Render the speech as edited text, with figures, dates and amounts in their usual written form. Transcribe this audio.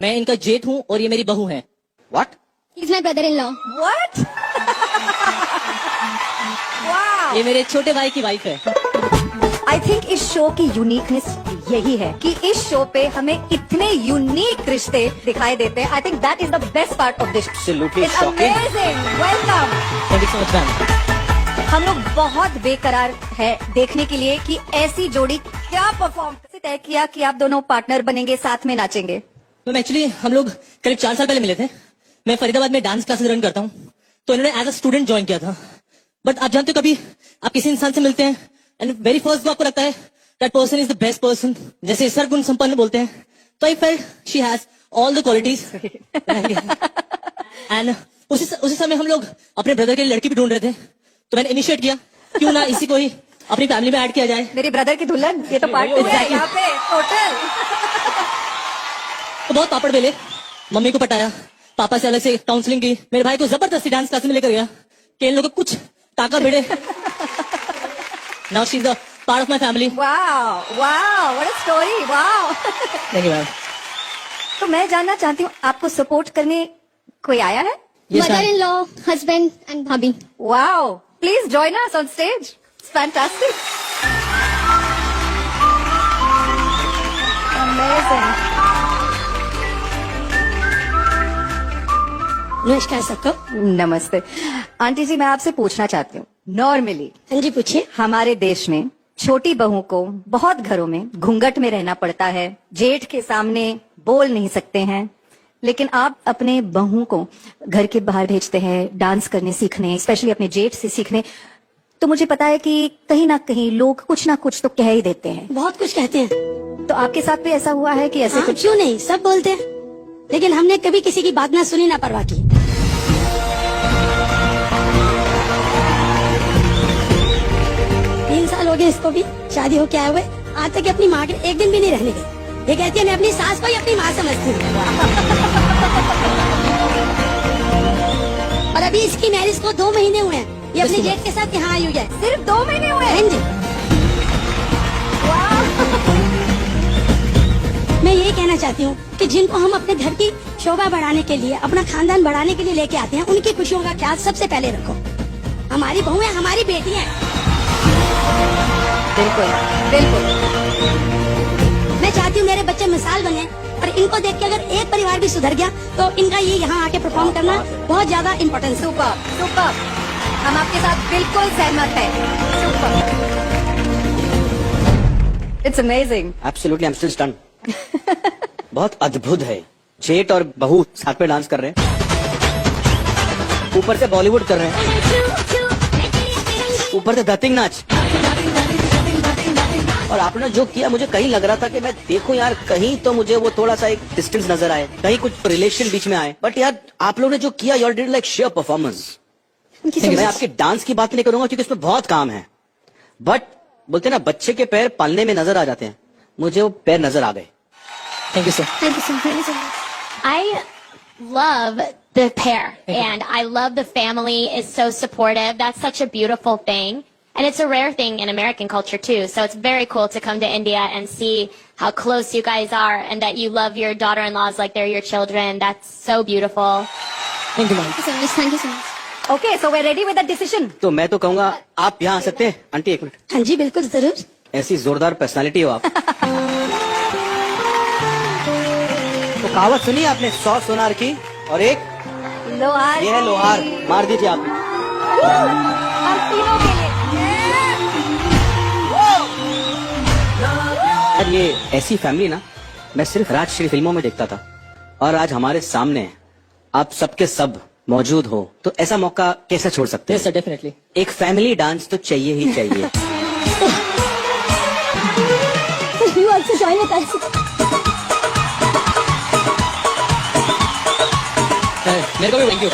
मैं इनका जेठ हूँ और ये मेरी बहू है। What? He's my brother-in-law. What? wow. ये मेरे छोटे भाई की वाइफ है। आई थिंक इस शो की यूनिकनेस यही है कि इस शो पे हमें इतने यूनिक रिश्ते दिखाई देते हैं। I think that is the best part of this. Absolutely It's shocking. amazing. Welcome. Thank you so much ma'am. हम लोग बहुत बेकरार है देखने के लिए कि ऐसी जोड़ी क्या परफॉर्म तय किया कि आप दोनों पार्टनर बनेंगे, साथ में नाचेंगे। तो एक्चुअली हम लोग करीब 4 साल पहले मिले थे। मैं फरीदाबाद में डांस क्लासेस रन करता हूँ, तो इन्होंने एज अ स्टूडेंट ज्वाइन किया था। बट आप जानते हो, कभी आप किसी इंसान से मिलते हैं एंड वेरी फर्स्ट जो आपको लगता है that person is the best person, जैसे सर्वगुण संपन्न बोलते हैं, तो I felt she has all the qualities. And उसी समय हम लोग अपने ब्रदर के लिए लड़की भी ढूंढ रहे थे, तो मैंने इनिशिएट किया क्यों ना इसी को ही अपनी फैमिली में ऐड किया जाए। मेरे ब्रदर की दुल्हन, ये तो पार्ट 2 है Exactly. यहाँ पे टोटल। तो बहुत पापड़ बेले, मम्मी को पटाया, पापा से अलग से काउंसलिंग की, मेरे भाई को जबरदस्ती डांस क्लास में लेकर गया कि इन लोगों को कुछ ताका भिड़े। Now she is a part of my family. Wow wow, what a story. Wow. Thank you ma'am. तो मैं जानना चाहती हूँ, आपको सपोर्ट करने कोई आया है? Yes, ma'am. Mother-in-law, husband and bhabhi. Wow, please join us on stage. It's fantastic. Amazing. नमस्कार सबको। नमस्ते आंटी जी, मैं आपसे पूछना चाहती हूँ, नॉर्मली हाँ जी पूछिए। हमारे देश में छोटी बहू को बहुत घरों में घूंघट में रहना पड़ता है, जेठ के सामने बोल नहीं सकते हैं, लेकिन आप अपने बहू को घर के बाहर भेजते हैं डांस करने सीखने, स्पेशली अपने जेठ से सीखने। तो मुझे पता है कि कहीं ना कहीं लोग कुछ ना कुछ तो कह ही देते हैं। बहुत कुछ कहते हैं। तो आपके साथ भी ऐसा हुआ है कि ऐसे हाँ, कुछ? क्यों नहीं, सब बोलते हैं, लेकिन हमने कभी किसी की बात ना सुनी ना परवाह की। 3 साल हो गए इसको भी शादी होके आए हुए, आज तक अपनी माँ के एक दिन भी नहीं रहने गई। ये कहती है मैं अपनी सास को ही अपनी माँ समझती हूँ। और अभी इसकी मैरिज को 2 महीने हुए हैं, ये अपने जेठ के साथ यहाँ आई हुई है। सिर्फ 2 महीने हुए? हाँ जी। मैं यही कहना चाहती हूँ कि जिनको हम अपने घर की शोभा बढ़ाने के लिए, अपना खानदान बढ़ाने के लिए लेके आते हैं, उनकी खुशियों का ख्याल सबसे पहले रखो। हमारी बहू है, हमारी बेटी है। बिल्कुल बिल्कुल। मैं चाहती हूँ मेरे बच्चे मिसाल बने, और इनको देख के अगर एक परिवार भी सुधर गया तो इनका ये यहाँ आके परफॉर्म करना बहुत ज्यादा इम्पोर्टेंट। सुपर सुपर, हम आपके साथ बिल्कुल सहमत हैं। Super, it's amazing. Absolutely, I'm still stunned. बहुत अद्भुत है। जेठ और बहू साथ में डांस कर रहे हैं, ऊपर से बॉलीवुड कर रहे हैं, ऊपर से धतिंग नाच। और आपने जो किया, मुझे कहीं लग रहा था कि मैं देखूं यार, कहीं तो मुझे वो थोड़ा सा एक डिस्टेंस नजर आए, कहीं कुछ रिलेशन बीच में आए, बट यार आप लोगों ने जो किया, you did like share performance. मैं आपके डांस की बात नहीं करूंगा क्योंकि इसमें बहुत काम है, बट बोलते ना बच्चे के पैर पालने में नजर आ जाते हैं, मुझे वो पैर नजर आ गए। Thank you sir. Thank you so much. I love the pair and I love the family is so supportive. That's such a beautiful thing. And it's a rare thing in American culture too. So it's very cool to come to India and see how close you guys are and that you love your daughter-in-laws like they're your children. That's so beautiful. Thank you ma'am. Thank you so much. Okay, so we are ready with the decision. तो मैं तो कहूंगा आप यहाँ आ सकते हैं। Aunty एक minute, हाँ जी बिल्कुल जरूर। ऐसी जोरदार पर्सनालिटी हो आप। तो कहावत सुनी आपने, 100 सोनार की और एक लोहार। ये है लोहार, मार दीजिए आप। और तीनों के लिए। यार ये ऐसी फैमिली ना मैं सिर्फ राजश्री फिल्मों में देखता था, और आज हमारे सामने है। आप सबके सब मौजूद हो तो ऐसा मौका कैसे छोड़ सकते यस हैं? Sir, definitely. एक फैमिली डांस तो चाहिए ही चाहिए। You also join with us. मेरे को भी थैंक यू।